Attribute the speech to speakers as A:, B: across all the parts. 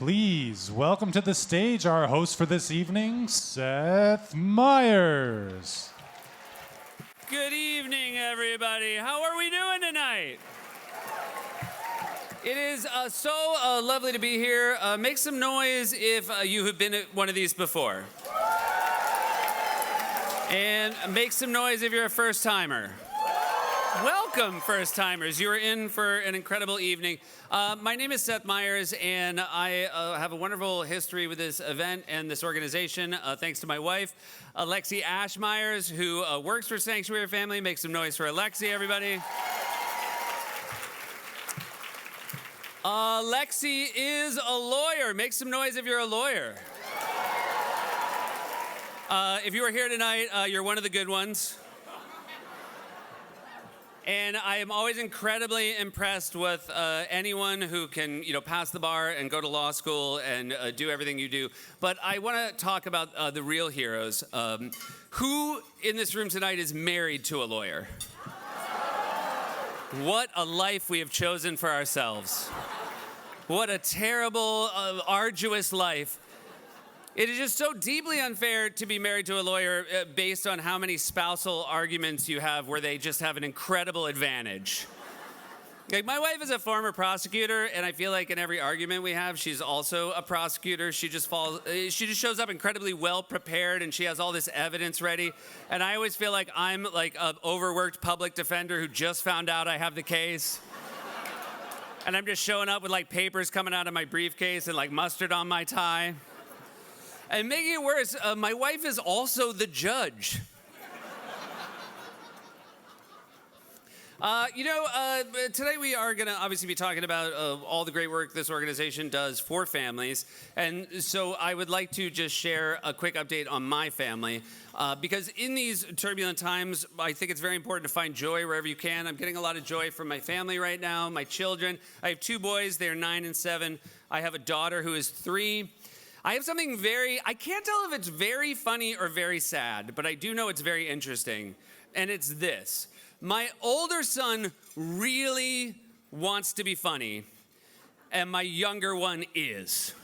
A: Please welcome to the stage our host for this evening, Seth Meyers.
B: Good evening, everybody. How are we doing tonight? It is so lovely to be here. Make some noise if you have been at one of these before. And make some noise if you're a first-timer. Welcome, first-timers. You are in for an incredible evening. My name is Seth Meyers, and I have a wonderful history with this event and this organization, thanks to my wife, Alexi Ash Meyers, who works for Sanctuary Family. Make some noise for Alexi, everybody. Alexi is a lawyer. Make some noise if you're a lawyer. If you are here tonight, you're one of the good ones. And I am always incredibly impressed with anyone who can, pass the bar and go to law school and do everything you do. But I want to talk about the real heroes. Who in this room tonight is married to a lawyer? What a life we have chosen for ourselves. What a terrible, arduous life. It is just so deeply unfair to be married to a lawyer based on how many spousal arguments you have where they just have an incredible advantage. Like, my wife is a former prosecutor, and I feel like in every argument we have, she's also a prosecutor. She just shows up incredibly well prepared, and she has all this evidence ready. And I always feel like I'm like an overworked public defender who just found out I have the case. And I'm just showing up with like papers coming out of my briefcase and like mustard on my tie. And making it worse, my wife is also the judge. Today we are going to obviously be talking about all the great work this organization does for families. And so I would like to just share a quick update on my family. Because in these turbulent times, I think it's very important to find joy wherever you can. I'm getting a lot of joy from my family right now, my children. I have two boys. They're 9 and 7. I have a daughter who is 3. I have something I can't tell if it's very funny or very sad, but I do know it's very interesting. And it's this. My older son really wants to be funny, and my younger one is.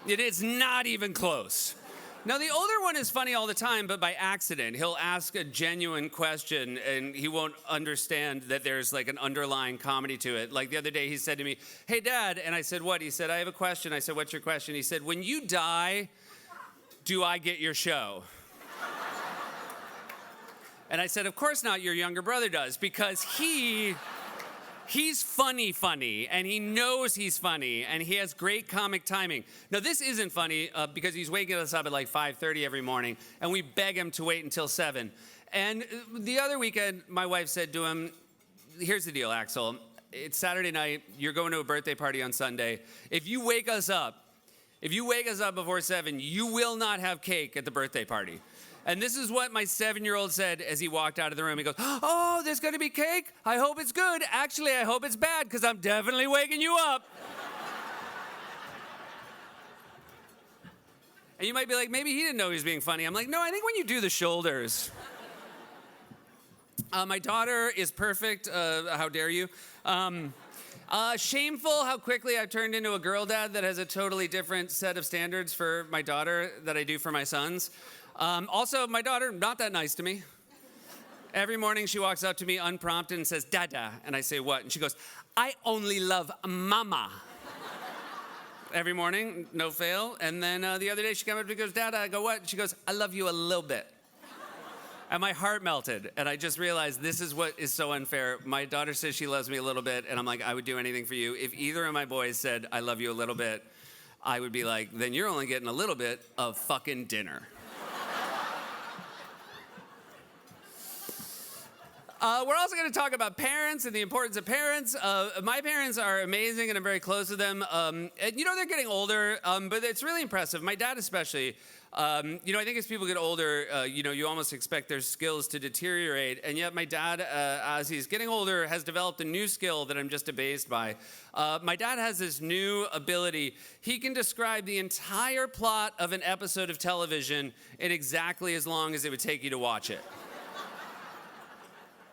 B: It is not even close. Now, the older one is funny all the time, but by accident. He'll ask a genuine question, and he won't understand that there's like an underlying comedy to it. Like the other day, he said to me, "Hey, Dad," and I said, "What?" He said, "I have a question." I said, "What's your question?" He said, "When you die, do I get your show?" And I said, "Of course not, your younger brother does, because he's funny, and he knows he's funny, and he has great comic timing." Now, this isn't funny because he's waking us up at like 5:30 every morning, and we beg him to wait until 7. And the other weekend, my wife said to him, "Here's the deal, Axel. It's Saturday night. You're going to a birthday party on Sunday. If you wake us up before 7, you will not have cake at the birthday party." And this is what my 7-year-old said as he walked out of the room. He goes, "Oh, there's going to be cake? I hope it's good. Actually, I hope it's bad because I'm definitely waking you up." And you might be like, maybe he didn't know he was being funny. I'm like, no, I think when you do the shoulders. My daughter is perfect. How dare you? Shameful how quickly I've turned into a girl dad that has a totally different set of standards for my daughter that I do for my sons. Also, my daughter, not that nice to me. Every morning she walks up to me unprompted and says, "Dada," and I say, "What?" And she goes, "I only love mama." Every morning, no fail. And then the other day she came up to me and goes, "Dada," I go, "What?" And she goes, "I love you a little bit." And my heart melted, and I just realized this is what is so unfair. My daughter says she loves me a little bit, and I'm like, I would do anything for you. If either of my boys said, "I love you a little bit," I would be like, then you're only getting a little bit of fucking dinner. We're also going to talk about parents and the importance of parents. My parents are amazing, and I'm very close to them. And, they're getting older, but it's really impressive. My dad especially. I think as people get older, you almost expect their skills to deteriorate. And yet my dad, as he's getting older, has developed a new skill that I'm just amazed by. My dad has this new ability. He can describe the entire plot of an episode of television in exactly as long as it would take you to watch it.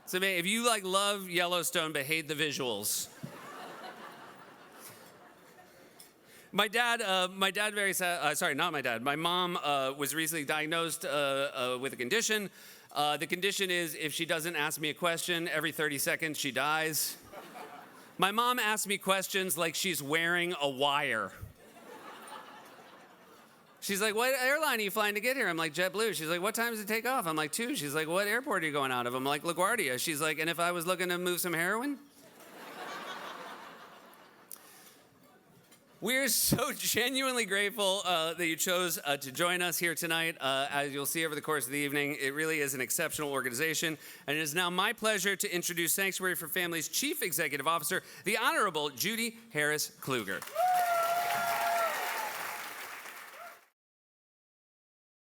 B: So if you love Yellowstone but hate the visuals, My dad, sorry, not my dad. My mom was recently diagnosed with a condition. The condition is if she doesn't ask me a question every 30 seconds, she dies. My mom asks me questions like she's wearing a wire. She's like, what airline are you flying to get here? I'm like, JetBlue. She's like, what time does it take off? I'm like, 2. She's like, what airport are you going out of? I'm like, LaGuardia. She's like, and if I was looking to move some heroin? We're so genuinely grateful that you chose to join us here tonight. As you'll see over the course of the evening, it really is an exceptional organization. And it is now my pleasure to introduce Sanctuary for Families Chief Executive Officer, the Honorable Judy Harris Kluger.